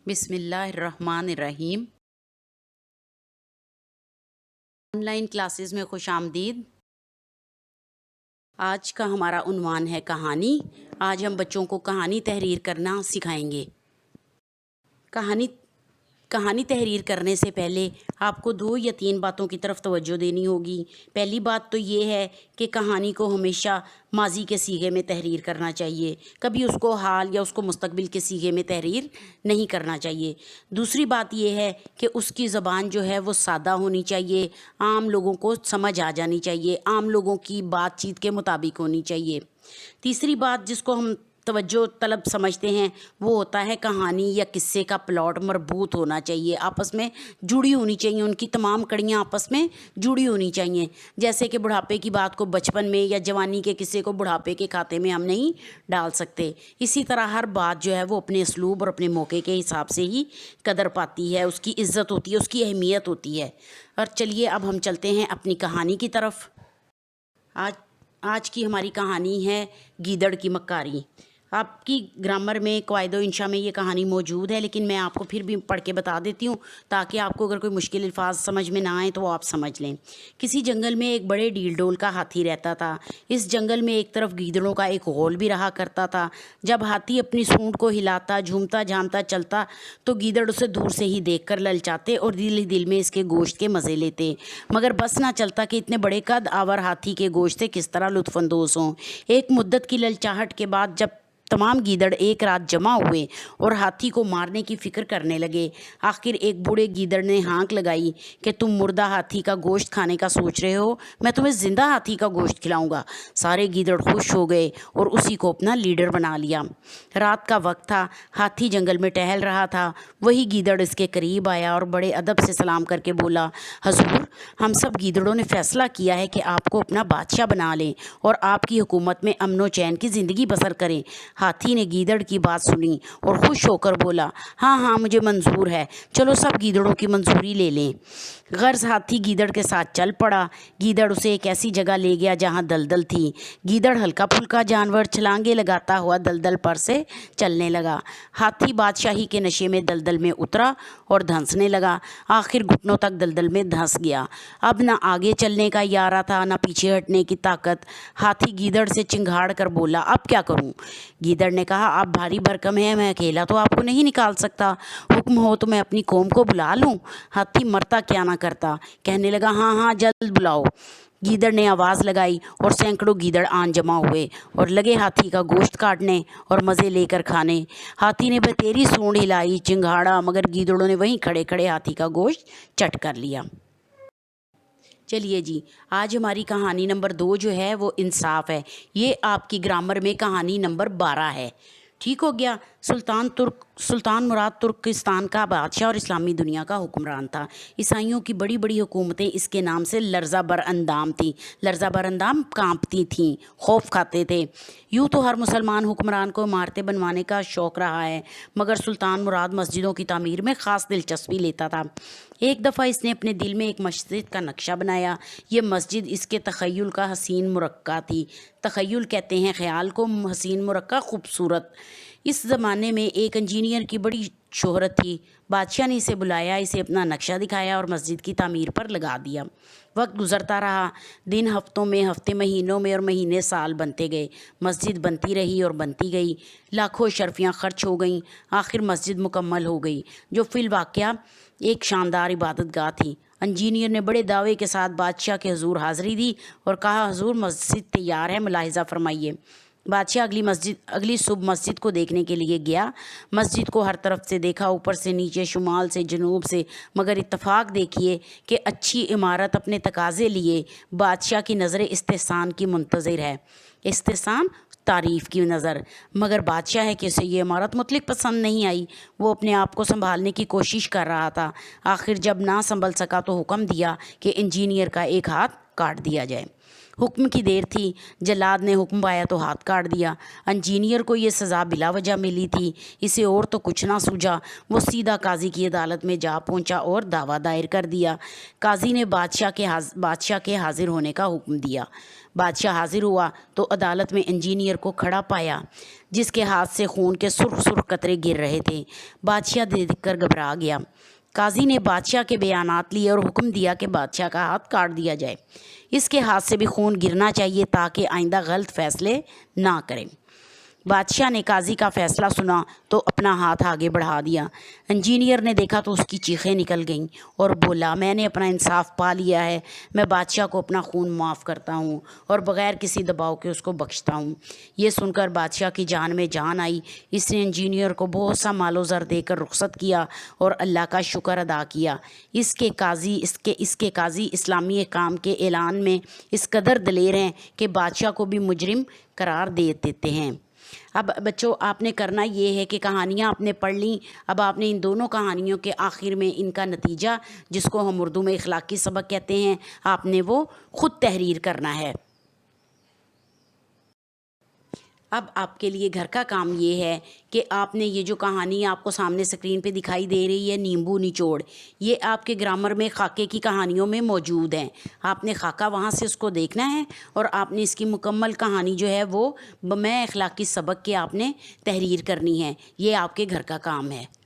بسم اللہ الرحمن الرحیم۔ آن لائن کلاسز میں خوش آمدید۔ آج کا ہمارا عنوان ہے کہانی۔ آج ہم بچوں کو کہانی تحریر کرنا سکھائیں گے۔ کہانی تحریر کرنے سے پہلے آپ کو 2 یا 3 باتوں کی طرف توجہ دینی ہوگی۔ پہلی بات تو یہ ہے کہ کہانی کو ہمیشہ ماضی کے صیغے میں تحریر کرنا چاہیے، کبھی اس کو حال یا اس کو مستقبل کے صیغے میں تحریر نہیں کرنا چاہیے۔ دوسری بات یہ ہے کہ اس کی زبان جو ہے وہ سادہ ہونی چاہیے، عام لوگوں کو سمجھ آ جانی چاہیے، عام لوگوں کی بات چیت کے مطابق ہونی چاہیے۔ تیسری بات جس کو ہم توجہ طلب سمجھتے ہیں وہ ہوتا ہے کہانی یا قصے کا پلاٹ مربوط ہونا چاہیے، آپس میں جڑی ہونی چاہیے، ان کی تمام کڑیاں آپس میں جڑی ہونی چاہیے۔ جیسے کہ بڑھاپے کی بات کو بچپن میں یا جوانی کے قصے کو بڑھاپے کے کھاتے میں ہم نہیں ڈال سکتے۔ اسی طرح ہر بات جو ہے وہ اپنے اسلوب اور اپنے موقع کے حساب سے ہی قدر پاتی ہے، اس کی عزت ہوتی ہے، اس کی اہمیت ہوتی ہے۔ اور چلیے اب ہم چلتے ہیں اپنی کہانی کی طرف۔ آج کی ہماری کہانی ہے گیدڑ کی مکاری۔ آپ کی گرامر میں قواعد و انشاء میں یہ کہانی موجود ہے، لیکن میں آپ کو پھر بھی پڑھ کے بتا دیتی ہوں تاکہ آپ کو اگر کوئی مشکل الفاظ سمجھ میں نہ آئیں تو وہ آپ سمجھ لیں۔ کسی جنگل میں ایک بڑے ڈیل ڈول کا ہاتھی رہتا تھا۔ اس جنگل میں ایک طرف گیدڑوں کا ایک غول بھی رہا کرتا تھا۔ جب ہاتھی اپنی سونڈ کو ہلاتا، جھومتا جھامتا چلتا تو گیدڑ اسے دور سے ہی دیکھ کر للچاتے اور دل ہی دل میں اس کے گوشت کے مزے لیتے، مگر بس نہ چلتا کہ اتنے بڑے قد آور ہاتھی کے گوشت سے کس طرح لطف اندوز ہوں۔ ایک مدت کی للچاہٹ کے بعد جب تمام گیدڑ ایک رات جمع ہوئے اور ہاتھی کو مارنے کی فکر کرنے لگے، آخر ایک بوڑھے گیدڑ نے ہانک لگائی کہ تم مردہ ہاتھی کا گوشت کھانے کا سوچ رہے ہو، میں تمہیں زندہ ہاتھی کا گوشت کھلاؤں گا۔ سارے گیدڑ خوش ہو گئے اور اسی کو اپنا لیڈر بنا لیا۔ رات کا وقت تھا، ہاتھی جنگل میں ٹہل رہا تھا۔ وہی گیدڑ اس کے قریب آیا اور بڑے ادب سے سلام کر کے بولا، حضور، ہم سب گیدڑوں نے فیصلہ کیا ہے کہ آپ کو اپنا بادشاہ بنا لیں اور آپ کی حکومت میں امن و چین کی زندگی بسر کریں۔ ہاتھی نے گیدڑ کی بات سنی اور خوش ہو کر بولا، ہاں ہاں مجھے منظور ہے، چلو سب گیدڑوں کی منظوری لے لیں۔ غرض ہاتھی گیدڑ کے ساتھ چل پڑا۔ گیدڑ اسے ایک ایسی جگہ لے گیا جہاں دلدل تھی۔ گیدڑ ہلکا پھلکا جانور چھلانگے لگاتا ہوا دلدل پر سے چلنے لگا۔ ہاتھی بادشاہی کے نشے میں دلدل میں اترا اور دھنسنے لگا، آخر گھٹنوں تک دلدل میں دھنس گیا۔ اب نہ آگے چلنے کا یارہ تھا نہ پیچھے ہٹنے کی طاقت۔ ہاتھی گیدڑ سے چنگھاڑ کر بولا، اب کیا کروں؟ گیدڑ نے کہا، آپ بھاری بھرکم ہیں، میں اکیلا تو آپ کو نہیں نکال سکتا، حکم ہو تو میں اپنی قوم کو بلا لوں۔ ہاتھی مرتا کیا نہ کرتا، کہنے لگا، ہاں ہاں جلد بلاؤ۔ گیدڑ نے آواز لگائی اور سینکڑوں گیدڑ آن جمع ہوئے اور لگے ہاتھی کا گوشت کاٹنے اور مزے لے کر کھانے۔ ہاتھی نے بتیری سونڈ ہلائی، چنگھاڑا، مگر گیدڑوں نے وہیں کھڑے کھڑے ہاتھی کا گوشت چٹ کر لیا۔ چلیے جی، آج ہماری کہانی نمبر 2 جو ہے وہ انصاف ہے۔ یہ آپ کی گرامر میں کہانی نمبر 12 ہے۔ ٹھیک ہو گیا۔ سلطان مراد ترکستان کا بادشاہ اور اسلامی دنیا کا حکمران تھا۔ عیسائیوں کی بڑی بڑی حکومتیں اس کے نام سے لرزہ بر اندام تھیں، لرزہ بر اندام کانپتی تھیں، خوف کھاتے تھے۔ یوں تو ہر مسلمان حکمران کو عمارتیں بنوانے کا شوق رہا ہے، مگر سلطان مراد مسجدوں کی تعمیر میں خاص دلچسپی لیتا تھا۔ ایک دفعہ اس نے اپنے دل میں ایک مسجد کا نقشہ بنایا۔ یہ مسجد اس کے تخیل کا حسین مرقع تھی۔ تخیل کہتے ہیں خیال کو، حسین مرقع خوبصورت۔ اس زمانے میں ایک انجینئر کی بڑی شہرت تھی۔ بادشاہ نے اسے بلایا، اسے اپنا نقشہ دکھایا اور مسجد کی تعمیر پر لگا دیا۔ وقت گزرتا رہا، دن ہفتوں میں، ہفتے مہینوں میں اور مہینے سال بنتے گئے۔ مسجد بنتی رہی اور بنتی گئی، لاکھوں اشرفیاں خرچ ہو گئیں، آخر مسجد مکمل ہو گئی، جو فی الواقعہ ایک شاندار عبادت گاہ تھی۔ انجینئر نے بڑے دعوے کے ساتھ بادشاہ کے حضور حاضری دی اور کہا، حضور مسجد تیار ہے، ملاحظہ فرمائیے۔ بادشاہ اگلی صبح مسجد کو دیکھنے کے لیے گیا۔ مسجد کو ہر طرف سے دیکھا، اوپر سے نیچے، شمال سے جنوب سے، مگر اتفاق دیکھیے کہ اچھی عمارت اپنے تقاضے لیے بادشاہ کی نظر استحسان کی منتظر ہے، استحسان تعریف کی نظر، مگر بادشاہ ہے کہ اسے یہ عمارت مطلق پسند نہیں آئی۔ وہ اپنے آپ کو سنبھالنے کی کوشش کر رہا تھا، آخر جب نہ سنبھل سکا تو حکم دیا کہ انجینئر کا ایک ہاتھ کاٹ دیا جائے۔ حکم کی دیر تھی، جلاد نے حکم پایا تو ہاتھ کاٹ دیا۔ انجینئر کو یہ سزا بلا وجہ ملی تھی، اسے اور تو کچھ نہ سوجا۔ وہ سیدھا قاضی کی عدالت میں جا پہنچا اور دعویٰ دائر کر دیا۔ قاضی نے بادشاہ کے حاضر ہونے کا حکم دیا۔ بادشاہ حاضر ہوا تو عدالت میں انجینئر کو کھڑا پایا، جس کے ہاتھ سے خون کے سرخ سرخ قطرے گر رہے تھے۔ بادشاہ دیکھ کر گھبرا گیا۔ قاضی نے بادشاہ کے بیانات لیے اور حکم دیا کہ بادشاہ کا ہاتھ کاٹ دیا جائے۔ اس کے ہاتھ سے بھی خون گرنا چاہیے تاکہ آئندہ غلط فیصلے نہ کریں۔ بادشاہ نے قاضی کا فیصلہ سنا تو اپنا ہاتھ آگے بڑھا دیا۔ انجینئر نے دیکھا تو اس کی چیخیں نکل گئیں اور بولا، میں نے اپنا انصاف پا لیا ہے، میں بادشاہ کو اپنا خون معاف کرتا ہوں اور بغیر کسی دباؤ کے اس کو بخشتا ہوں۔ یہ سن کر بادشاہ کی جان میں جان آئی۔ اس نے انجینئر کو بہت سا مال و زر دے کر رخصت کیا اور اللہ کا شکر ادا کیا۔ اس کے قاضی اسلامی احکام کے اعلان میں اس قدر دلیر ہیں کہ بادشاہ کو بھی مجرم قرار دے دیتے ہیں۔ اب بچوں، آپ نے کرنا یہ ہے کہ کہانیاں آپ نے پڑھ لیں۔ اب آپ نے ان دونوں کہانیوں کے آخر میں ان کا نتیجہ، جس کو ہم اردو میں اخلاقی سبق کہتے ہیں، آپ نے وہ خود تحریر کرنا ہے۔ اب آپ کے لیے گھر کا کام یہ ہے کہ آپ نے یہ جو کہانی آپ کو سامنے اسکرین پہ دکھائی دے رہی ہے، نیمبو نچوڑ، یہ آپ کے گرامر میں خاکے کی کہانیوں میں موجود ہیں۔ آپ نے خاکہ وہاں سے اس کو دیکھنا ہے اور آپ نے اس کی مکمل کہانی جو ہے وہ میں اخلاقی سبق کے آپ نے تحریر کرنی ہے۔ یہ آپ کے گھر کا کام ہے۔